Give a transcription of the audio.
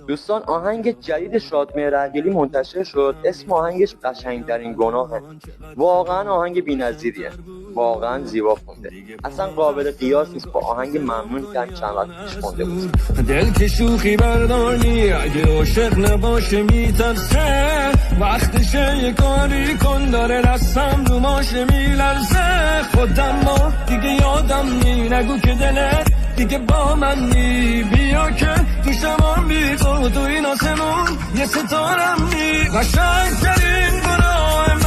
دوستان آهنگ جدید شادمهر رنگلی منتشر شد. اسم آهنگش قشنگترین گناهه. واقعا آهنگ بی‌نظیریه، واقعا زیبا خونده، اصلا قابل قیاس نیست با آهنگ ممنون که چند وقت پیش خونده بود. دل که شوخی برداری اگه عاشق نباشه میترسه، وقتشه یه کاری کن داره دستم رو ماشه میلرزه. خودم ما دیگه یادم نی، نگو که دلت دیگه با من نی، بیا که تو شمان بی تو این آسمون یه ستارم نی. قشنگ ترین گناه